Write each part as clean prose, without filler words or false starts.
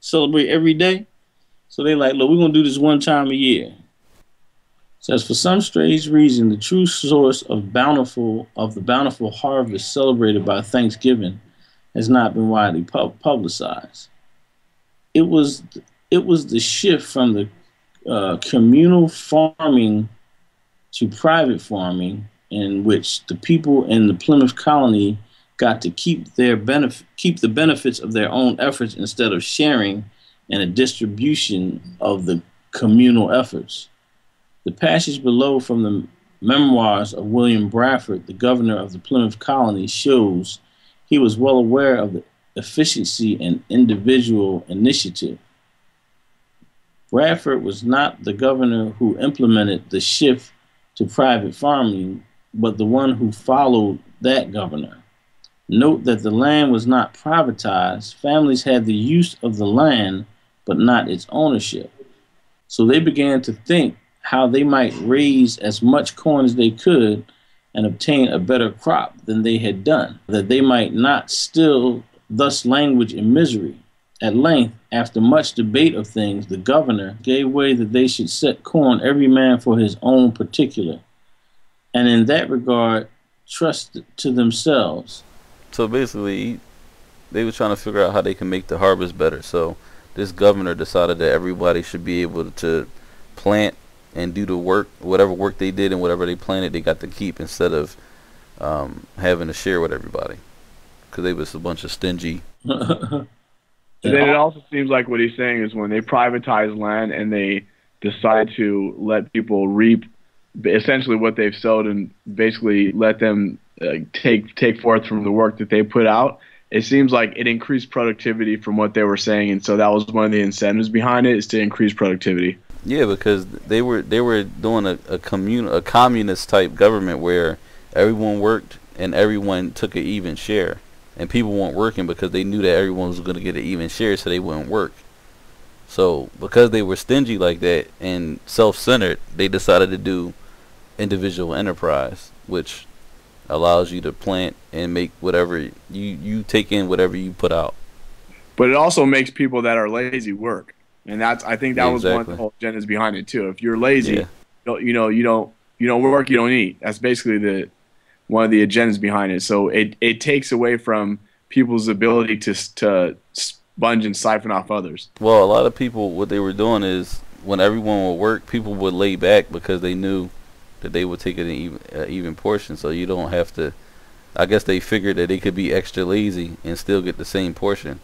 celebrate every day. So they like, look, we're gonna do this one time a year. Says for some strange reason, the true source of the bountiful harvest celebrated by Thanksgiving has not been widely publicized. It was the shift from the communal farming to private farming, in which the people in the Plymouth colony got to keep the benefits of their own efforts instead of sharing in a distribution of the communal efforts. The passage below from the memoirs of William Bradford, the governor of the Plymouth colony, shows he was well aware of the efficiency and individual initiative. Bradford was not the governor who implemented the shift to private farming, but the one who followed that governor. Note that the land was not privatized. Families had the use of the land, but not its ownership. So they began to think how they might raise as much corn as they could and obtain a better crop than they had done, that they might not still thus languish in misery. At length, after much debate of things, the governor gave way that they should set corn every man for his own particular, and in that regard trust to themselves. So basically, they were trying to figure out how they can make the harvest better. So this governor decided that everybody should be able to plant and do the work, whatever work they did and whatever they planted, they got to keep instead of having to share with everybody, because they was a bunch of stingy. And then it also seems like what he's saying is when they privatize land and they decide to let people reap essentially what they've sowed and basically let them take forth from the work that they put out, it seems like it increased productivity from what they were saying, and so that was one of the incentives behind it, is to increase productivity. Yeah, because they were doing a communist type government where everyone worked and everyone took an even share, and people weren't working because they knew that everyone was going to get an even share, so they wouldn't work. So because they were stingy like that and self-centered, they decided to do individual enterprise, which allows you to plant and make whatever you take in, whatever you put out. But it also makes people that are lazy work, and I think that was exactly. one of the whole agendas behind it too. If you're lazy, Yeah. you don't work, you don't eat. That's basically one of the agendas behind it. So it takes away from people's ability to sponge and siphon off others. Well, a lot of people, what they were doing is when everyone would work, people would lay back because they knew that they would take an even portion, so you don't have to. I guess they figured that they could be extra lazy and still get the same portion.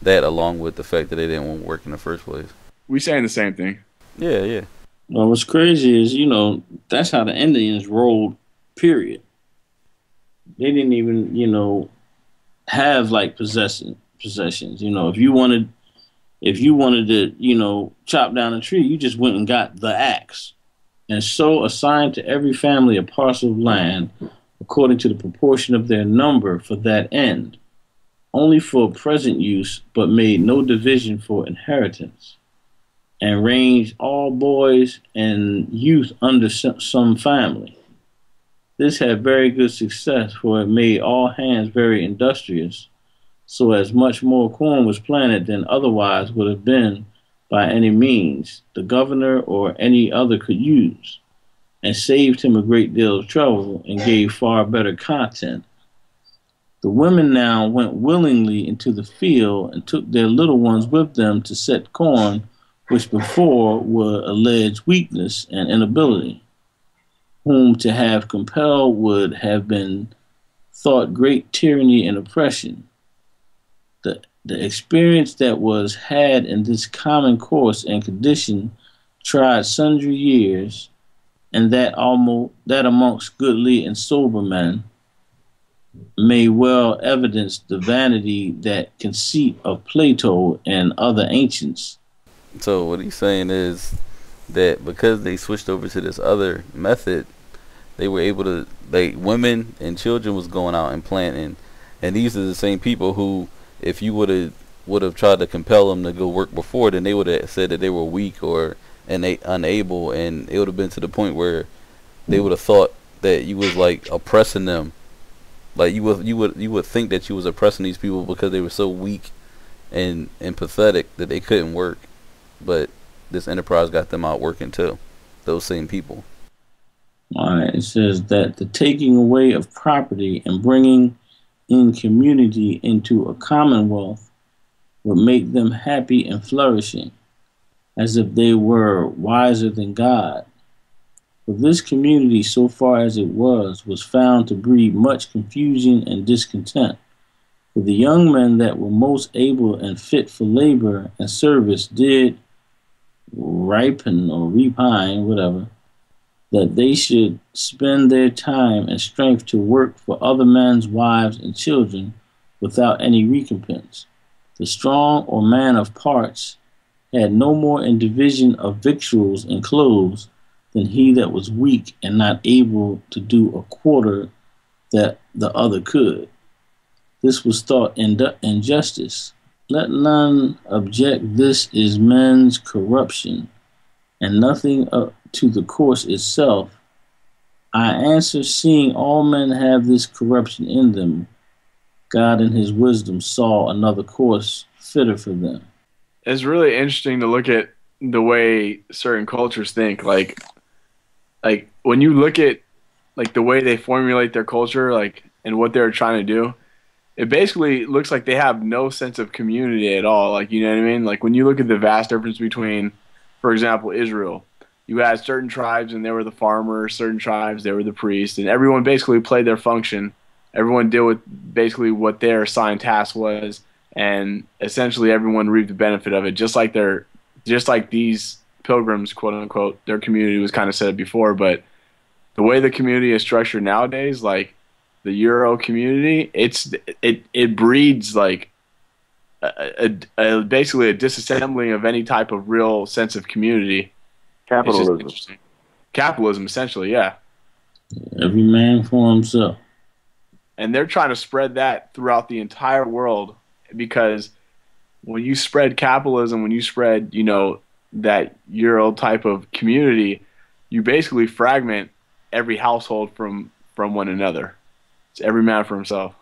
That, along with the fact that they didn't want to work in the first place. We saying the same thing. Yeah, yeah. Well, what's crazy is, that's how the Indians rolled, period. They didn't even, have like possessions. If you wanted to, chop down a tree, you just went and got the axe. And so assigned to every family a parcel of land according to the proportion of their number for that end, only for present use, but made no division for inheritance, and ranged all boys and youth under some family. This had very good success, for it made all hands very industrious, so as much more corn was planted than otherwise would have been by any means the governor or any other could use, and saved him a great deal of trouble and gave far better content. The women now went willingly into the field and took their little ones with them to set corn, which before were alleged weakness and inability, whom to have compelled would have been thought great tyranny and oppression. The experience that was had in this common course and condition tried sundry years, and that amongst goodly and sober men may well evidence the vanity that conceit of Plato and other ancients. So what he's saying is that because they switched over to this other method, they were able to, women and children was going out and planting, and these are the same people who, if you would have tried to compel them to go work before, then they would have said that they were weak or unable, and it would have been to the point where they would have thought that you was like oppressing them. Like you would think that you was oppressing these people because they were so weak and pathetic that they couldn't work, but this enterprise got them out working too. Those same people. All right. It says that the taking away of property and bringing in community into a commonwealth would make them happy and flourishing, as if they were wiser than God. But this community, so far as it was found to breed much confusion and discontent. For the young men that were most able and fit for labor and service did ripen or repine, whatever, that they should spend their time and strength to work for other men's wives and children without any recompense. The strong or man of parts had no more in division of victuals and clothes than he that was weak and not able to do a quarter that the other could. This was thought injustice. Let none object this is men's corruption, and nothing to the course itself. I answer, seeing all men have this corruption in them, God in his wisdom saw another course fitter for them. It's really interesting to look at the way certain cultures think. Like when you look at like the way they formulate their culture, like and what they're trying to do, it basically looks like they have no sense of community at all. Like, you know what I mean? Like when you look at the vast difference between, for example, Israel, you had certain tribes and they were the farmers, certain tribes, they were the priests, and everyone basically played their function. Everyone did with basically what their assigned task was, and essentially everyone reaped the benefit of it. Just like these pilgrims, quote unquote, their community was kind of set up before. But the way the community is structured nowadays, like the Euro community, it breeds like basically a disassembling of any type of real sense of community. Capitalism. Capitalism, essentially, yeah. Every man for himself. And they're trying to spread that throughout the entire world, because when you spread capitalism, when you spread, that Euro type of community, you basically fragment every household from one another. It's every man for himself.